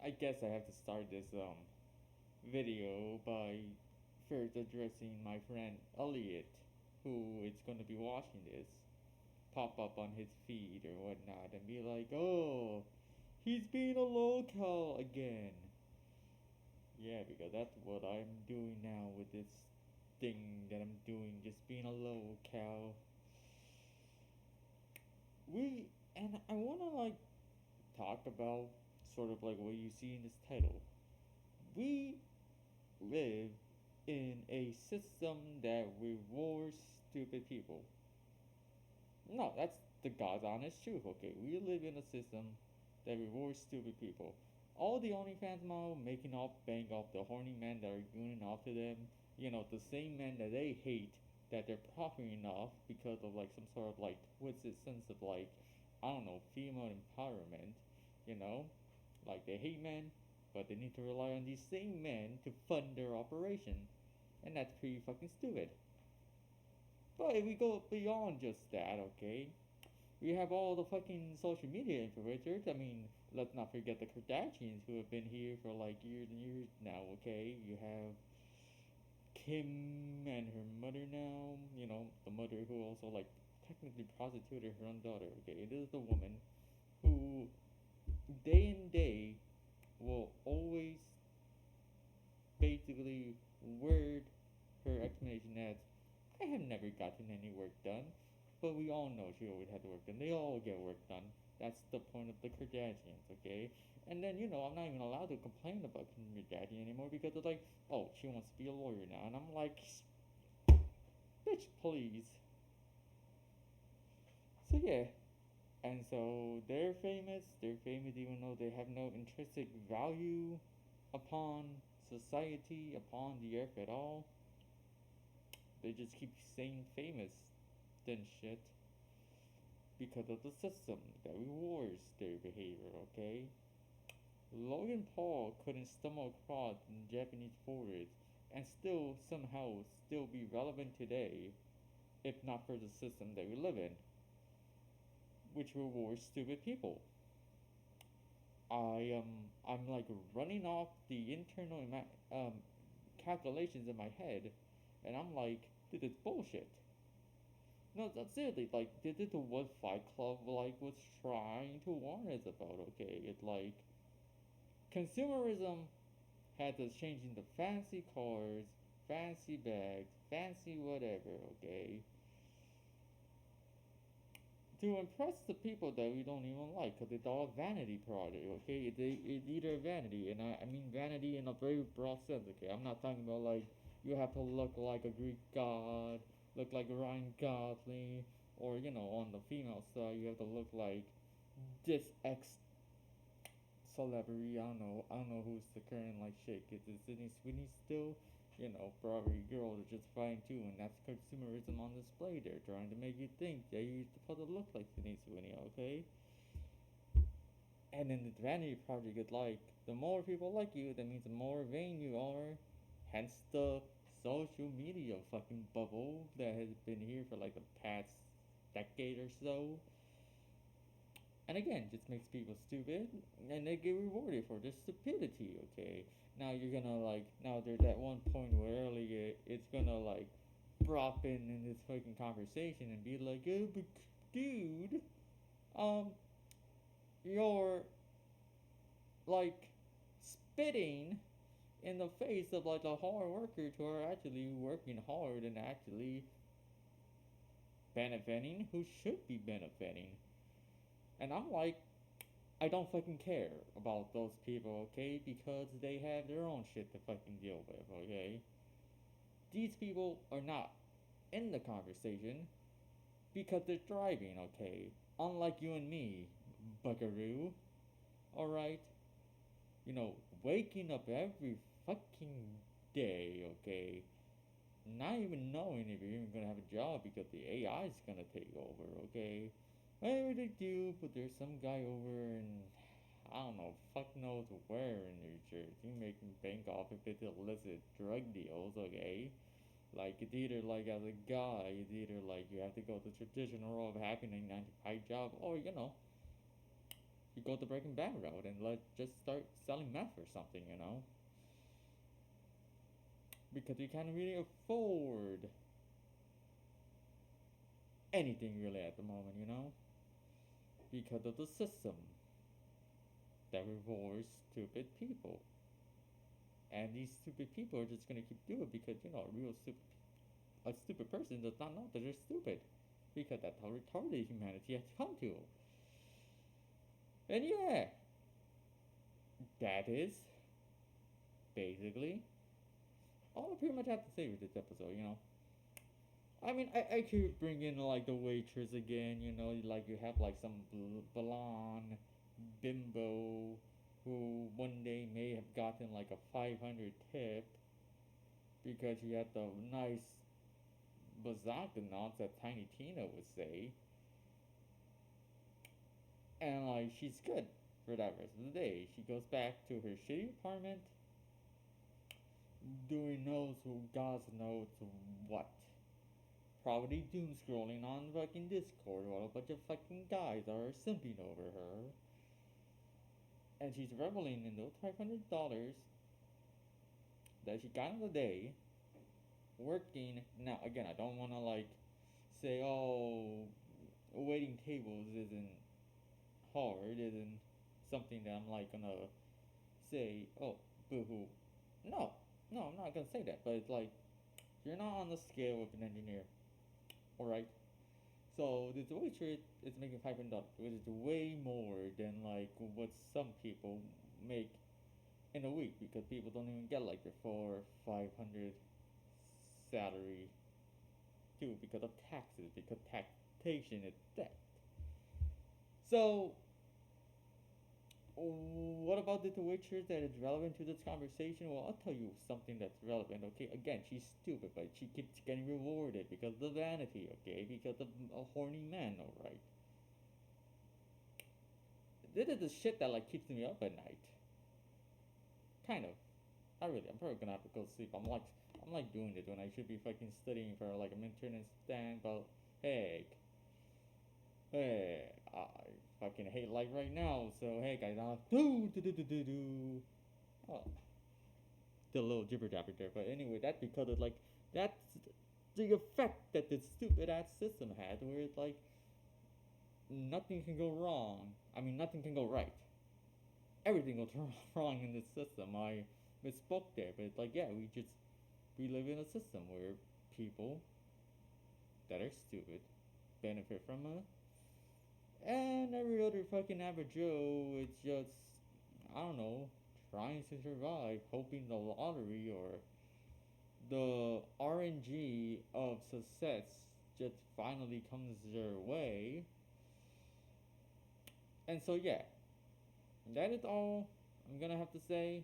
I guess I have to start this video by first addressing my friend Elliot, who is gonna be watching this, pop up on his feed or whatnot, and be like, "Oh, he's being a local again." Yeah, because that's what I'm doing now with this thing that I'm doing, just being a local. And I wanna talk about sort of like what you see in this title. We live in a system that rewards stupid people. No, that's the God's honest truth, okay? We live in a system that rewards stupid people. All the OnlyFans model making off bank off the horny men that are gooning off to them, the same men that they hate that they're profiting off because of like some sort of like twisted sense of like, I don't know, female empowerment, you know? Like they hate men, but they need to rely on these same men to fund their operation. And that's pretty fucking stupid. But if we go beyond just that, okay, we have all the fucking social media influencers. I mean, let's not forget the Kardashians who have been here for like years and years now, okay? You have Kim and her mother now, the mother who also like technically prostituted her own daughter, okay? This is the woman who day and day will always basically word her explanation as, I have never gotten any work done. But we all know she always had work done. They all get work done. That's the point of the Kardashians, okay? And then, I'm not even allowed to complain about Kim Kardashian anymore because it's like, oh, she wants to be a lawyer now. And I'm like, bitch, please. So, yeah. And so they're famous. They're famous even though they have no intrinsic value upon society, upon the earth at all. They just keep saying famous then shit because of the system that rewards their behavior, okay? Logan Paul couldn't stumble across the Japanese forest and still somehow still be relevant today if not for the system that we live in, which rewards stupid people. I'm like running off the internal calculations in my head, and I'm like, dude, it's bullshit. No, that's seriously like this is what Fight Club like was trying to warn us about. Okay, it's like consumerism had us changing the fancy cars, fancy bags, fancy whatever. Okay, to impress the people that we don't even like, because it's all vanity product. Okay, it's either vanity, and I mean vanity in a very broad sense. Okay, I'm not talking about like you have to look like a Greek god, look like Ryan Gosling, or on the female side you have to look like this ex celebrity. I don't know who's the current like chick. Is it Sydney Sweeney still? For every girl to just fine too, and that's consumerism on display. They're trying to make you think that you're supposed to look like Sydney Sweeney, okay? And then the vanity project is like, the more people like you, that means the more vain you are. Hence the social media fucking bubble that has been here for like the past decade or so. And again, just makes people stupid, and they get rewarded for their stupidity. Okay, now you're gonna like now there's that one point where earlier it's gonna like drop in this fucking conversation and be like, oh, but dude, um, you're like spitting in the face of like the hard workers who are actually working hard and actually benefiting, who should be benefiting. And I'm like, I don't fucking care about those people, okay? Because they have their own shit to fucking deal with, okay? These people are not in the conversation because they're thriving, okay? Unlike you and me, buckaroo, alright? Waking up every fucking day, okay? Not even knowing if you're even gonna have a job because the AI is gonna take over, okay? Whatever they do, but there's some guy over in, I don't know, fuck knows where in New Jersey making bank off of it illicit drug deals, okay? Like, it's either like as a guy, it's either like you have to go the traditional route of having a 9 to 5 job, or you go the Breaking Bad route and just start selling meth or something, because we can't really afford anything really at the moment, because of the system that rewards stupid people. And these stupid people are just gonna keep doing it because a stupid person does not know that they're stupid, because that's how retarded humanity has come to. And yeah, that is basically all I pretty much have to say with this episode. I mean, I could bring in like the waitress again, like you have like some blonde bimbo who one day may have gotten like a 500 tip because she had the nice bazonka knots that Tiny Tina would say. And like she's good for that rest of the day. She goes back to her shitty apartment doing God knows what. Probably doom scrolling on fucking Discord while a bunch of fucking guys are simping over her. And she's reveling in those $500 that she got in the day working. Now, again, I don't want to like say, oh, waiting tables isn't hard, isn't something that I'm like gonna say, oh, boo hoo. No, no, I'm not gonna say that, but it's like, you're not on the scale of an engineer, alright? So this waitress is making $500, which is way more than like what some people make in a week because people don't even get like their 400-500 salary too because of taxes, because taxation is theft. So what about the waitress that is relevant to this conversation? Well, I'll tell you something that's relevant, okay? Again, she's stupid, but she keeps getting rewarded because of the vanity, okay? Because of a horny man, alright? This is the shit that like keeps me up at night. Kind of. I'm probably gonna have to go to sleep. I'm like doing this when I should be fucking studying for like a midterm stand, but hey, hey, I fucking hate life right now, so hey guys, I'll do. Oh, did a little jibber jabber there, but anyway, that's because of like that's the effect that this stupid ass system has, where it's like nothing can go wrong. I mean, nothing can go right. Everything goes wrong in this system. I misspoke there, but it's like yeah, we live in a system where people that are stupid benefit from it, and every other fucking average Joe is just I don't know trying to survive, hoping the lottery or the RNG of success just finally comes their way. And so yeah, that is all I'm gonna have to say.